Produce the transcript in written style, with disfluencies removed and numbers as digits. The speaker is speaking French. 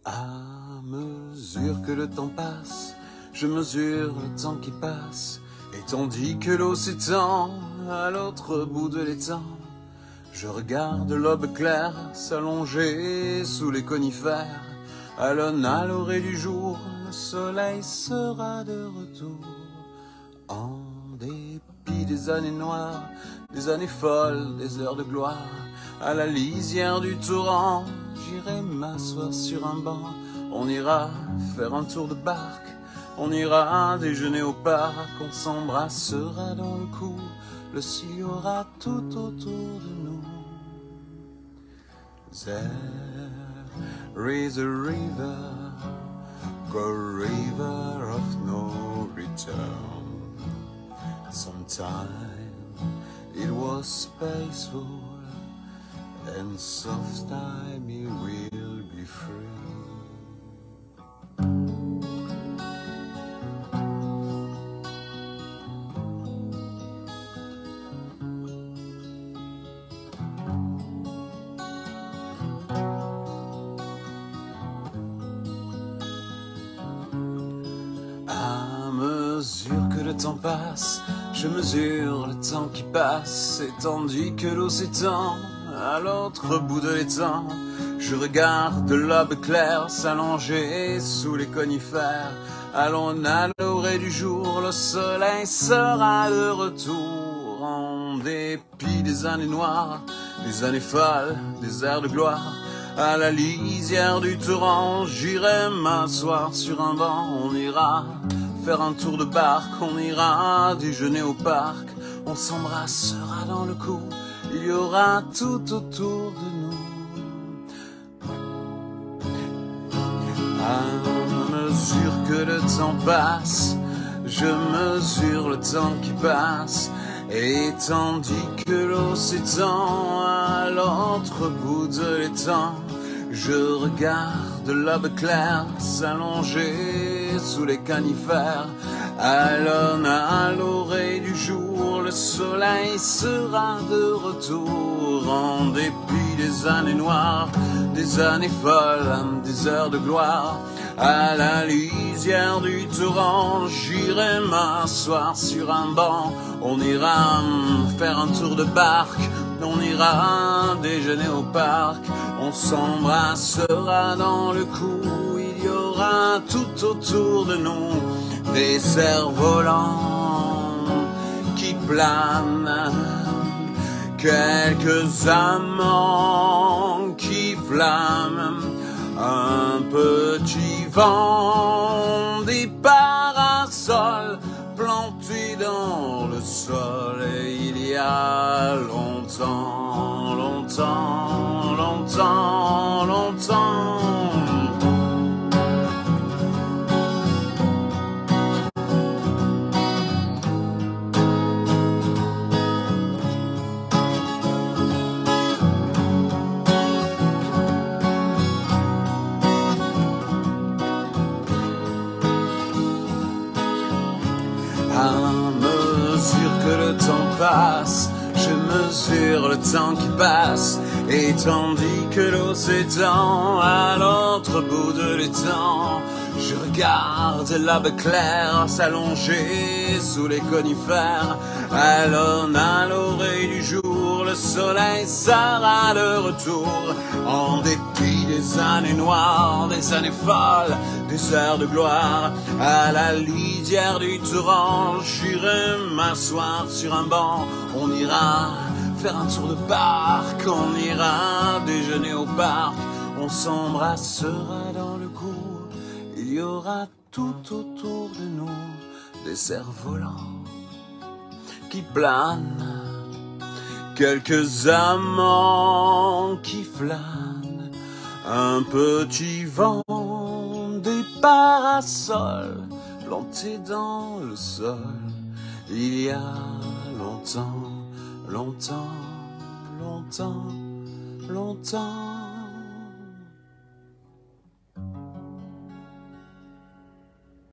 À mesure que le temps passe, je mesure le temps qui passe, et tandis que l'eau s'étend à l'autre bout de l'étang, je regarde l'aube claire s'allonger sous les conifères. À l'aune, à l'orée du jour, le soleil sera de retour. En dépit des années noires, des années folles, des heures de gloire, à la lisière du torrent, j'irai m'asseoir sur un banc. On ira faire un tour de barque, on ira déjeuner au parc, on s'embrassera dans le cou, le ciel aura tout autour de nous. There is a river, a river of no return. Sometime it was peaceful, and sometime it will be free. À mesure que le temps passe, je mesure le temps qui passe, et tandis que l'eau s'étend à l'autre bout de l'étang, je regarde l'aube claire s'allonger sous les conifères. À l'aune, à l'orée du jour, le soleil sera de retour. En dépit des années noires, des années folles, des airs de gloire, à la lisière du torrent, j'irai m'asseoir sur un banc. On ira faire un tour de barque, on ira déjeuner au parc, on s'embrassera dans le cou, il y aura tout autour de nous. À mesure que le temps passe, je mesure le temps qui passe, et tandis que l'eau s'étend à l'autre bout de l'étang, je regarde l'aube claire s'allonger sous les conifères. À l'aune, à l'orée du jour, le soleil sera de retour. En dépit des années noires, des années folles, des heures de gloire, à la lisière du torrent, j'irai m'asseoir sur un banc. On ira faire un tour de barque, on ira déjeuner au parc, on s'embrassera dans le cou, il y aura tout autour de nous des cerfs-volants qui planent, quelques amants qui flâment, un petit vent, des parasols plantés dans le sol, et il y a longtemps, longtemps, longtemps, longtemps. À mesure que le temps passe, je mesure le temps qui passe, et tandis que l'eau s'étend à l'autre bout de l'étang, je regarde l'aube claire s'allonger sous les conifères. À l'aune, à l'orée du jour, le soleil sera de retour. En dépit des années noires, des années folles, des heures de gloire, à la lisière du torrent, j'irai m'asseoir sur un banc. On ira faire un tour de barque, on ira déjeuner au parc, on s'embrassera dans le cou, il y aura tout autour de nous des cerfs-volants qui planent, quelques amants qui flânent, un petit vent, des parasols plantés dans le sol, il y a longtemps, longtemps, longtemps, longtemps.